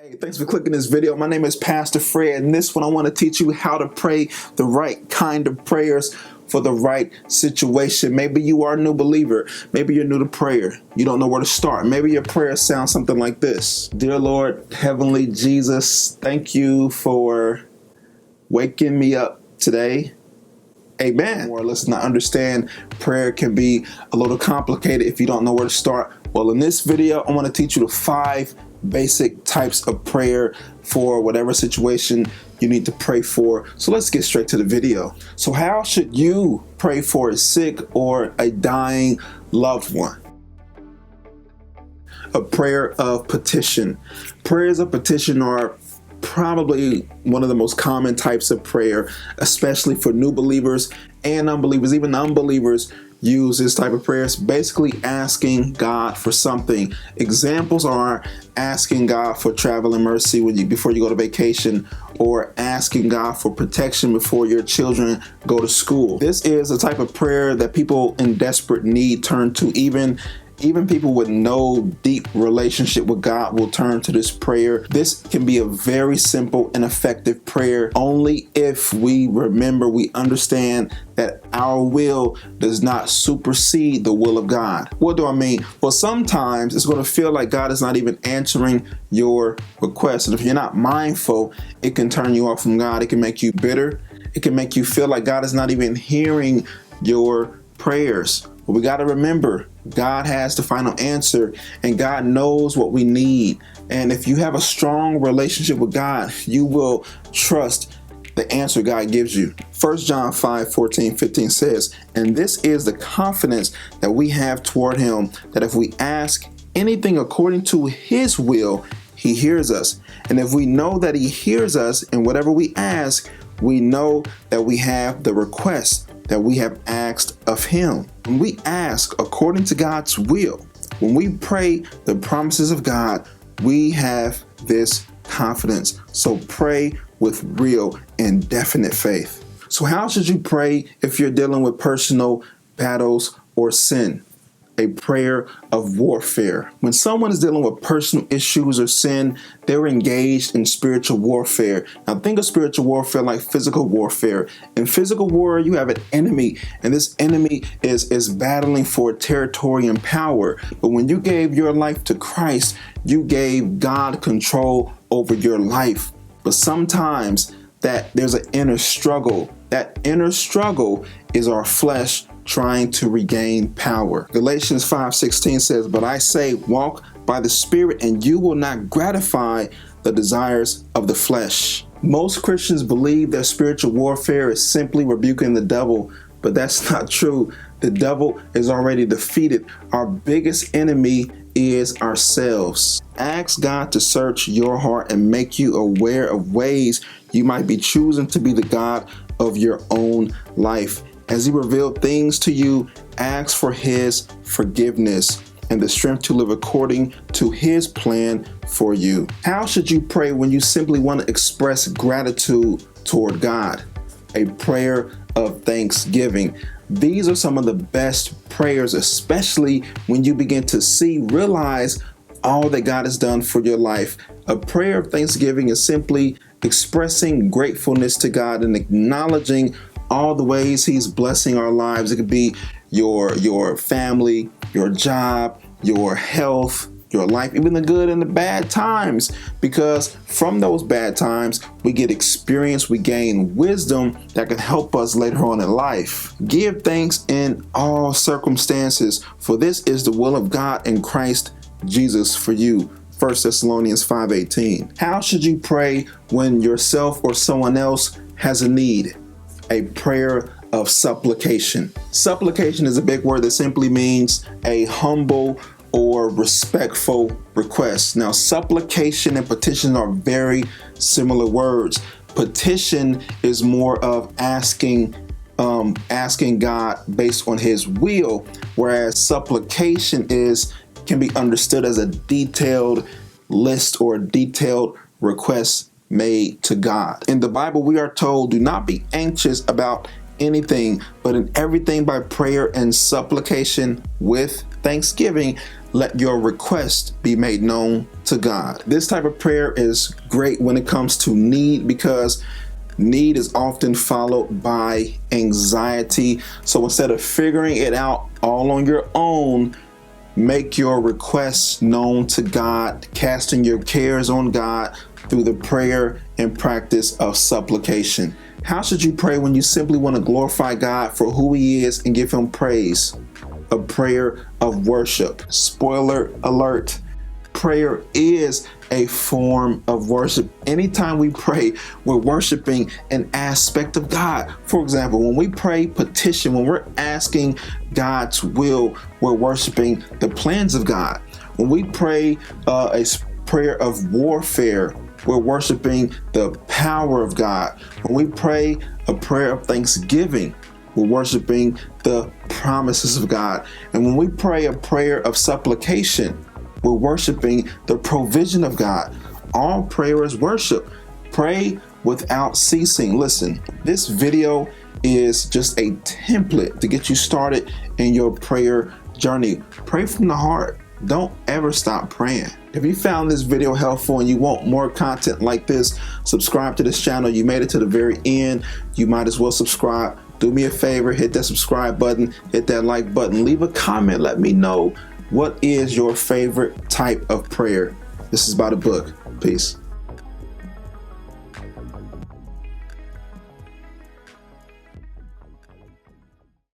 Hey, thanks for clicking this video. My name is Pastor Fred. In this one, I want to teach you how to pray the right kind of prayers for the right situation. Maybe you are a new believer. Maybe you're new to prayer. You don't know where to start. Maybe your prayer sounds something like this. Dear Lord, Heavenly Jesus, thank you for waking me up today. Amen. Or listen, I understand prayer can be a little complicated if you don't know where to start. Well, in this video, I want to teach you the 5 basic types of prayer for whatever situation you need to pray for. So let's get straight to the video. So how should you pray for a sick or a dying loved one? A prayer of petition. Prayers of petition are probably one of the most common types of prayer, especially for new believers and unbelievers. Even unbelievers use this type of prayers, basically asking God for something. Examples are asking God for traveling mercy before you go to vacation, or asking God for protection before your children go to school. This is a type of prayer that people in desperate need turn to. Even people with no deep relationship with God will turn to this prayer. This can be a very simple and effective prayer only if we understand that our will does not supersede the will of God. What do I mean? Well, sometimes it's going to feel like God is not even answering your request. And if you're not mindful, it can turn you off from God. It can make you bitter. It can make you feel like God is not even hearing your prayers. But we got to remember, God has the final answer, and God knows what we need. And if you have a strong relationship with God, you will trust the answer God gives you. 1 John 5:14-15 says, "And this is the confidence that we have toward him, that if we ask anything according to his will, he hears us. And if we know that he hears us in whatever we ask, we know that we have the request that we have asked of him." When we ask according to God's will, when we pray the promises of God, we have this confidence. So pray with real and definite faith. So how should you pray if you're dealing with personal battles or sin? A prayer of warfare. When someone is dealing with personal issues or sin, they're engaged in spiritual warfare. Now think of spiritual warfare like physical warfare. In physical war, you have an enemy, and this enemy is battling for territory and power. But when you gave your life to Christ, you gave God control over your life. But sometimes there's an inner struggle. That inner struggle is our flesh trying to regain power. Galatians 5:16 says, "But I say, walk by the Spirit, and you will not gratify the desires of the flesh." Most Christians believe that spiritual warfare is simply rebuking the devil, but that's not true. The devil is already defeated. Our biggest enemy is ourselves. Ask God to search your heart and make you aware of ways you might be choosing to be the God of your own life. As he revealed things to you, ask for his forgiveness and the strength to live according to his plan for you. How should you pray when you simply want to express gratitude toward God? A prayer of thanksgiving. These are some of the best prayers, especially when you begin to realize all that God has done for your life. A prayer of thanksgiving is simply expressing gratefulness to God and acknowledging all the ways he's blessing our lives. It could be your family, your job, your health, your life, even the good and the bad times, because from those bad times we get experience, we gain wisdom that can help us later on in life. Give thanks in all circumstances, for this is the will of God in Christ Jesus for you. 1 Thessalonians 5:18. How should you pray when yourself or someone else has a need? A prayer of supplication. Supplication is a big word that simply means a humble or respectful request. Now, supplication and petition are very similar words. Petition is more of asking God based on his will, whereas supplication can be understood as a detailed list or a detailed request made to God. In the Bible, we are told, do not be anxious about anything, but in everything by prayer and supplication with thanksgiving, let your request be made known to God. This type of prayer is great when it comes to need, because need is often followed by anxiety. So instead of figuring it out all on your own, make your requests known to God, casting your cares on God through the prayer and practice of supplication. How should you pray when you simply want to glorify God for who He is and give Him praise? A prayer of worship. Spoiler alert, prayer is a form of worship. Anytime we pray, we're worshiping an aspect of God. For example, when we pray petition, when we're asking God's will, we're worshiping the plans of God. When we pray a prayer of warfare, we're worshiping the power of God. When we pray a prayer of thanksgiving, we're worshiping the promises of God. And when we pray a prayer of supplication, we're worshiping the provision of God. All prayer is worship. Pray without ceasing. Listen, this video is just a template to get you started in your prayer journey. Pray from the heart. Don't ever stop praying. If you found this video helpful and you want more content like this, subscribe to this channel. You made it to the very end. You might as well subscribe. Do me a favor, hit that subscribe button, hit that like button, leave a comment. Let me know what is your favorite type of prayer. This is By the Book. Peace.